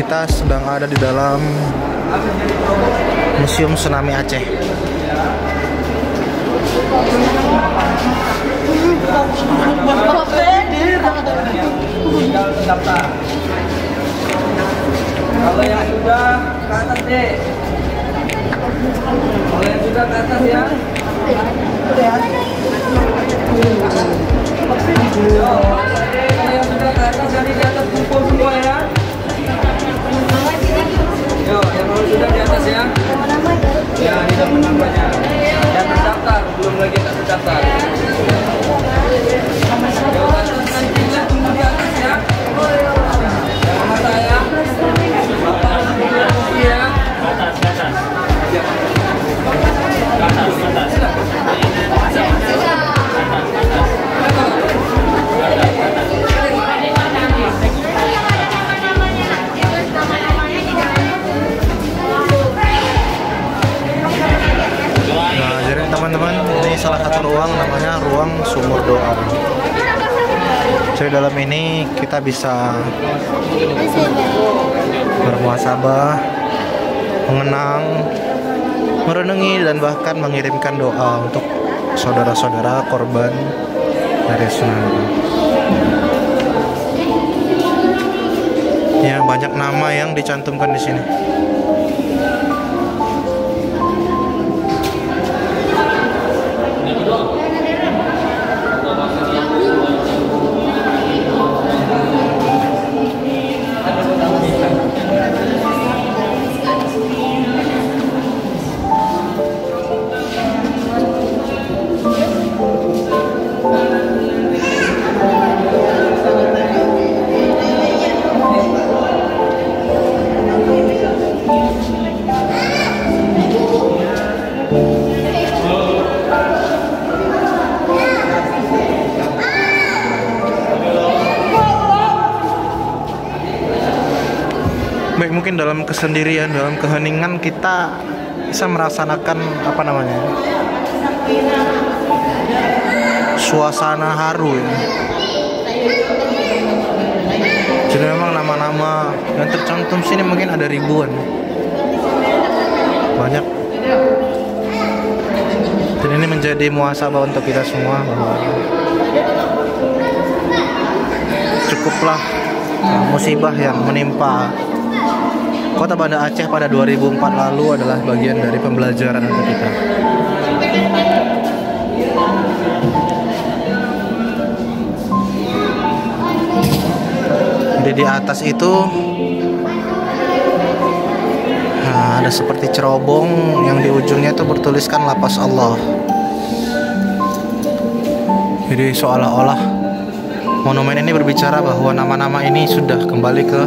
kita sedang ada di dalam Museum Tsunami Aceh. Kalau yang sudah ke atas deh. Kalau yang sudah ke atas ya. Yo, kalau yang sudah ke atas jadi di atas kumpul semua ya. Yo, yang kalau sudah di atas ya. Ya, ini dapat namanya. Yang terdaftar, belum lagi tak terdaftar. Yo, atas nanti tunggu di atas ya. Jangan mata ya. Bapak ya. Nah, jadi teman-teman, ini salah satu ruang namanya ruang sumur doa. Jadi dalam ini kita bisa bermuhasabah, mengenang, merenungi dan bahkan mengirimkan doa untuk saudara-saudara korban dari tsunami. Ya, banyak nama yang dicantumkan di sini. Baik, mungkin dalam kesendirian, dalam keheningan kita bisa merasakan apa namanya, suasana haru ya. Jadi memang nama-nama yang tercantum sini mungkin ada ribuan, banyak. Dan ini menjadi muhasabah untuk kita semua bahwa cukuplah musibah yang menimpa Kota Banda Aceh pada 2004 lalu adalah bagian dari pembelajaran untuk kita. Jadi di atas itu ada seperti cerobong yang di ujungnya itu bertuliskan lapas Allah. Jadi seolah-olah monumen ini berbicara bahwa nama-nama ini sudah kembali ke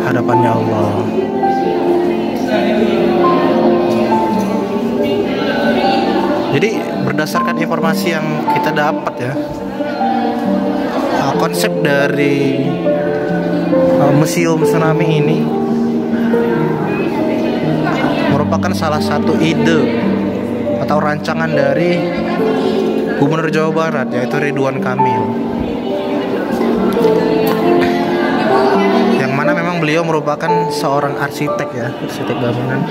hadapannya Allah. Jadi berdasarkan informasi yang kita dapat ya, konsep dari Museum Tsunami ini merupakan salah satu ide atau rancangan dari Gubernur Jawa Barat, yaitu Ridwan Kamil, yang mana memang beliau merupakan seorang arsitek ya, arsitek bangunan.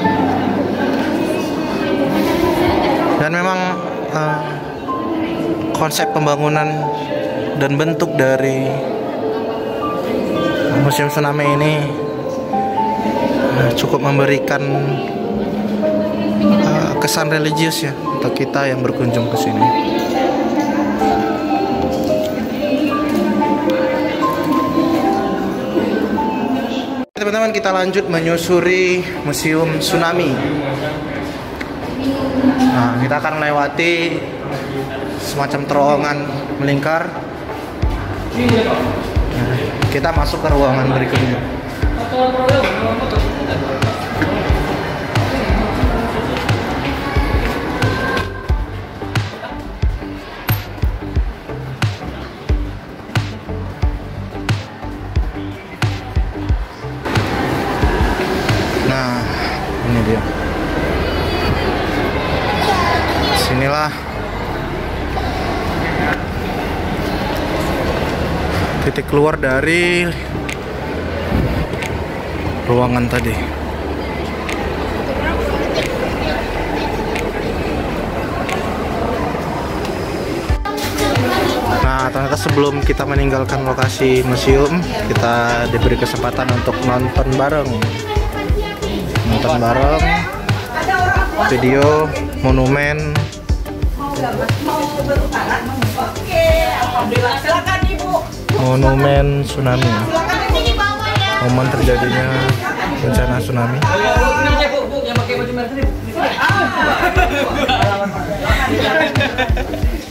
Dan memang konsep pembangunan dan bentuk dari Museum Tsunami ini cukup memberikan kesan religius ya untuk kita yang berkunjung ke sini. Teman-teman, kita lanjut menyusuri Museum Tsunami. Nah, kita akan melewati semacam terowongan melingkar. Nah, kita masuk ke ruangan berikutnya. Nah, ini dia. Sinilah titik keluar dari ruangan tadi. Nah, ternyata sebelum kita meninggalkan lokasi museum, kita diberi kesempatan untuk nonton bareng video monumen tsunami, momen terjadinya bencana tsunami.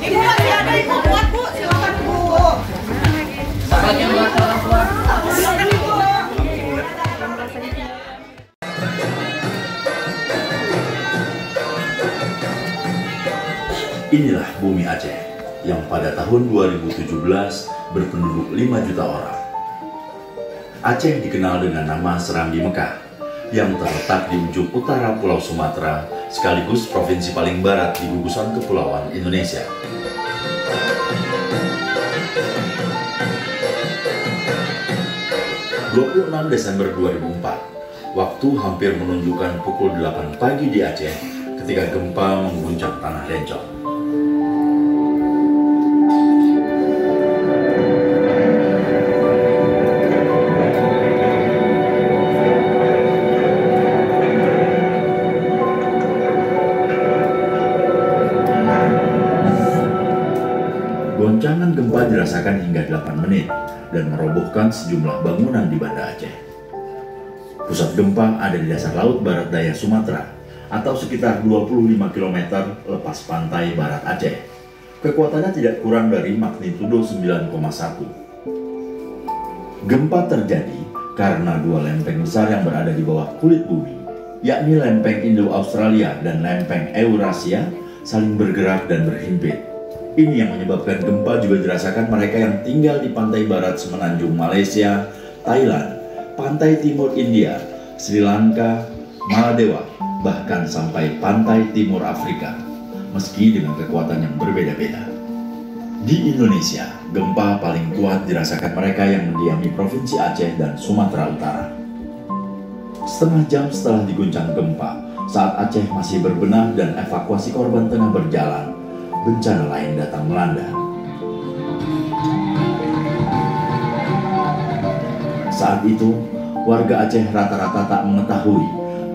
Ibu masih ada, ibu buat bu, silakan bu. Silakan ibu. Inilah bumi Aceh yang pada tahun 2017 berpenduduk 5 juta orang. Aceh dikenal dengan nama Serambi Mekah yang terletak di ujung utara Pulau Sumatera sekaligus provinsi paling barat di gugusan kepulauan Indonesia. ...26 Desember 2004, waktu hampir menunjukkan pukul 8 pagi di Aceh ketika gempa mengguncang tanah Lencong. Goncangan gempa dirasakan hingga 8 menit dan merobohkan sejumlah bangunan di Banda Aceh. Pusat gempa ada di dasar laut barat daya Sumatera atau sekitar 25 km lepas pantai barat Aceh. Kekuatannya tidak kurang dari magnitudo 9,1. Gempa terjadi karena dua lempeng besar yang berada di bawah kulit bumi, yakni lempeng Indo-Australia dan lempeng Eurasia, saling bergerak dan berhimpit. Ini yang menyebabkan gempa juga dirasakan mereka yang tinggal di pantai barat semenanjung Malaysia, Thailand, pantai timur India, Sri Lanka, Maladewa, bahkan sampai pantai timur Afrika, meski dengan kekuatan yang berbeda-beda. Di Indonesia, gempa paling kuat dirasakan mereka yang mendiami Provinsi Aceh dan Sumatera Utara. Setengah jam setelah diguncang gempa, saat Aceh masih berbenah dan evakuasi korban tengah berjalan, bencana lain datang melanda. Saat itu, warga Aceh rata-rata tak mengetahui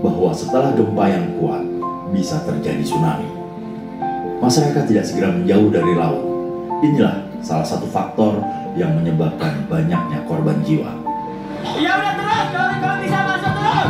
bahwa setelah gempa yang kuat bisa terjadi tsunami. Masyarakat tidak segera menjauh dari laut. Inilah salah satu faktor yang menyebabkan banyaknya korban jiwa. Ya udah terus, kalau bisa masuk terus.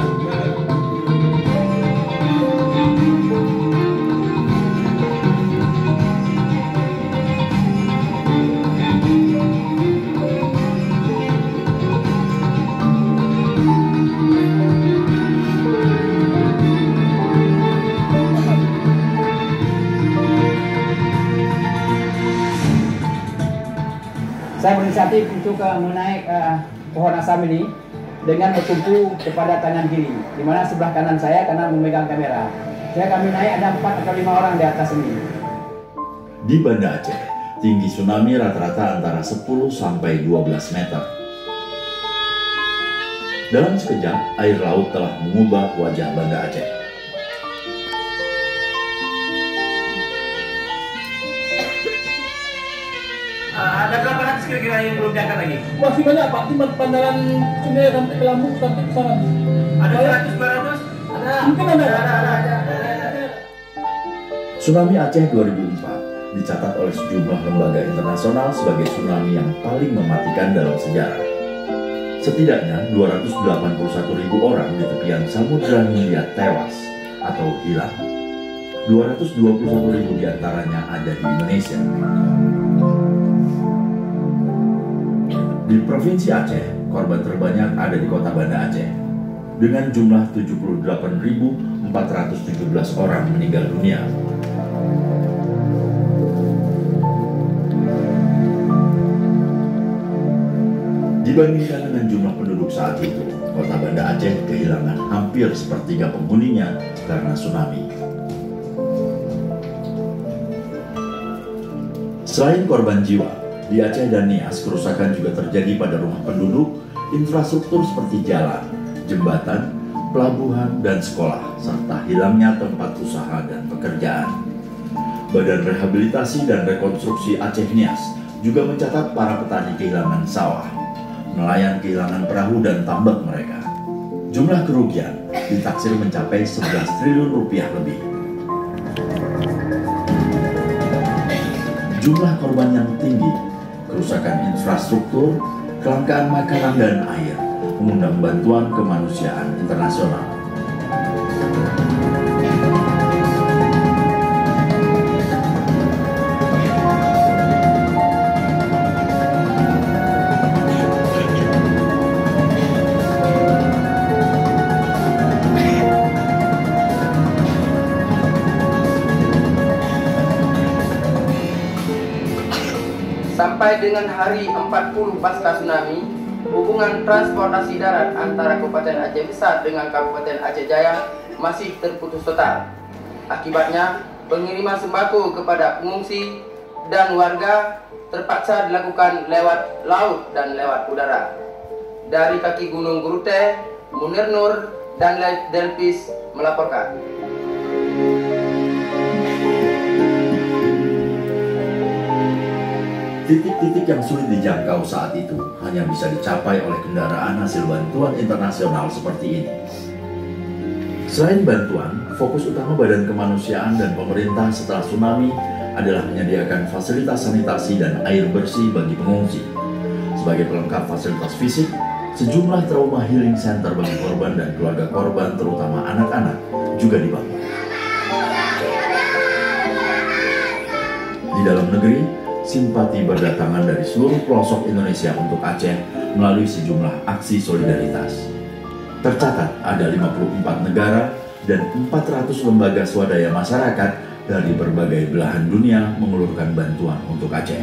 Saya berinisiatif untuk menaik pohon asam ini dengan bertumpu kepada tangan kiri, di mana sebelah kanan saya karena memegang kamera. Kami naik ada 4 atau 5 orang di atas ini. Di Banda Aceh, tinggi tsunami rata-rata antara 10 sampai 12 meter. Dalam sekejap, air laut telah mengubah wajah Banda Aceh. Ada berapa ratus kira-kira yang belum diangkat lagi? Masih banyak Pak, di pandangan sungai sampai ke Lambung sampai ke sana. Ada 100, 200? Ada. Mungkin ada. Tsunami Aceh 2004 dicatat oleh sejumlah lembaga internasional sebagai tsunami yang paling mematikan dalam sejarah. Setidaknya 281.000 orang di tepian Samudra Hindia tewas atau hilang. 221.000 diantaranya ada di Indonesia. Di Provinsi Aceh, korban terbanyak ada di kota Banda Aceh dengan jumlah 78.417 orang meninggal dunia. Dibandingkan dengan jumlah penduduk saat itu, kota Banda Aceh kehilangan hampir sepertiga penghuninya karena tsunami. Selain korban jiwa, di Aceh dan Nias kerusakan juga terjadi pada rumah penduduk, infrastruktur seperti jalan, jembatan, pelabuhan, dan sekolah, serta hilangnya tempat usaha dan pekerjaan. Badan Rehabilitasi dan Rekonstruksi Aceh Nias juga mencatat para petani kehilangan sawah, nelayan kehilangan perahu dan tambak mereka. Jumlah kerugian ditaksir mencapai 11 triliun rupiah lebih. Jumlah korban yang tinggi, kerusakan infrastruktur, kelangkaan makanan dan air, mengundang bantuan kemanusiaan internasional. Sampai dengan hari 40 pasca tsunami, hubungan transportasi darat antara Kabupaten Aceh Besar dengan Kabupaten Aceh Jaya masih terputus total. Akibatnya, pengiriman sembako kepada pengungsi dan warga terpaksa dilakukan lewat laut dan lewat udara. Dari kaki Gunung Gurute, Munir Nur dan Delpis melaporkan. Titik-titik yang sulit dijangkau saat itu hanya bisa dicapai oleh kendaraan hasil bantuan internasional seperti ini. Selain bantuan, fokus utama Badan Kemanusiaan dan pemerintah setelah tsunami adalah menyediakan fasilitas sanitasi dan air bersih bagi pengungsi. Sebagai pelengkap fasilitas fisik, sejumlah trauma healing center bagi korban dan keluarga korban, terutama anak-anak, juga dibangun. Di dalam negeri, simpati berdatangan dari seluruh pelosok Indonesia untuk Aceh melalui sejumlah aksi solidaritas. Tercatat ada 54 negara dan 400 lembaga swadaya masyarakat dari berbagai belahan dunia mengulurkan bantuan untuk Aceh.